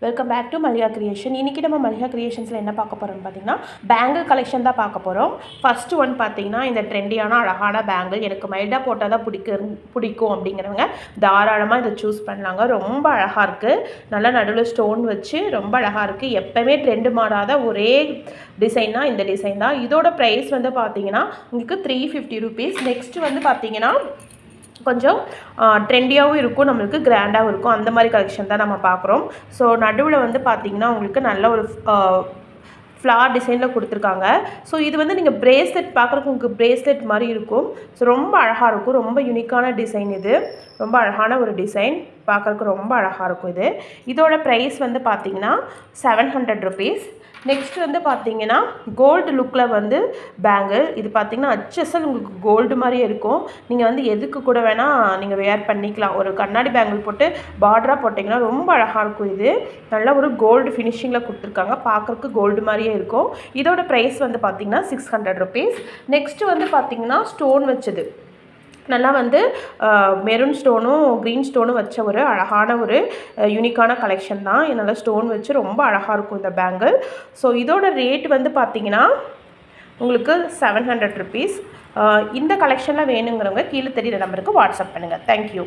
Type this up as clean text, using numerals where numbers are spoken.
Welcome back to Mallika creation. இன்றைக்கி நம்ம மல்லிகா கிரியேஷன்ஸில் என்ன பார்க்க போகிறோம்னு பார்த்தீங்கன்னா பேங்கிள் கலெக்ஷன் தான் பார்க்க போகிறோம். ஃபஸ்ட்டு ஒன் பார்த்தீங்கன்னா இந்த ட்ரெண்டியான அழகான பேங்கிள் எனக்கு மைல்டாக போட்டால் தான் பிடிக்கும் அப்படிங்கிறவங்க தாராளமாக இதை சூஸ் பண்ணலாங்க. ரொம்ப அழகாக இருக்குது, நல்லா நடுவில் ஸ்டோன் வச்சு ரொம்ப அழகாக இருக்குது. எப்போவுமே ட்ரெண்டு மாறாத ஒரே டிசைன்னா இந்த டிசைன் தான். இதோட ப்ரைஸ் வந்து பார்த்தீங்கன்னா உங்களுக்கு 350 rupees. நெக்ஸ்ட்டு வந்து பார்த்தீங்கன்னா கொஞ்சம் ட்ரெண்டியாகவும் இருக்கும், நம்மளுக்கு கிராண்டாகவும் இருக்கும். அந்த மாதிரி கலெக்ஷன் தான் நம்ம பார்க்குறோம். ஸோ நடுவில் வந்து பார்த்திங்கன்னா உங்களுக்கு நல்ல ஒரு ஃப்ளார் டிசைனில் கொடுத்துருக்காங்க. ஸோ இது வந்து நீங்கள் ப்ரேஸ்லெட் பார்க்குறதுக்கு உங்களுக்கு ப்ரேஸ்லெட் மாதிரி இருக்கும். ஸோ ரொம்ப அழகாக இருக்கும், ரொம்ப யூனிக்கான டிசைன். இது ரொம்ப அழகான ஒரு டிசைன், பார்க்குறதுக்கு ரொம்ப அழகாக இருக்கும். இதோட ப்ரைஸ் வந்து பார்த்திங்கன்னா 700 rupees. நெக்ஸ்ட் வந்து பார்த்திங்கன்னா கோல்டு லுக்கில் வந்து பேங்கிள். இது பார்த்திங்கன்னா அச்சசல் உங்களுக்கு கோல்டு மாதிரியே இருக்கும். நீங்கள் வந்து எதுக்கு கூட வேணால் நீங்கள் வேர் பண்ணிக்கலாம். ஒரு கண்ணாடி பேங்கிள் போட்டு பார்டராக போட்டிங்கன்னா ரொம்ப அழகாக இருக்கும். இது நல்ல ஒரு கோல்டு ஃபினிஷிங்கில் கொடுத்துருக்காங்க, பார்க்குறதுக்கு கோல்டு மாதிரியே இருக்கும். இதோட ப்ரைஸ் வந்து பார்த்திங்கன்னா 600 rupees. நெக்ஸ்ட்டு வந்து பார்த்திங்கன்னா ஸ்டோன் வச்சது, நல்லா வந்து மெரூன் ஸ்டோனும் க்ரீன் ஸ்டோனும் வச்ச ஒரு அழகான ஒரு யூனிக்கான கலெக்ஷன் தான். நல்லா ஸ்டோன் வச்சு ரொம்ப அழகாக இருக்கும் இந்த பேங்கிள். ஸோ இதோட ரேட் வந்து பார்த்திங்கன்னா உங்களுக்கு 700 rupees. இந்த கலெக்ஷனில் வேணுங்கிறவங்க கீழே தெரியுற நம்பருக்கு வாட்ஸ்அப் பண்ணுங்கள். தேங்க்யூ.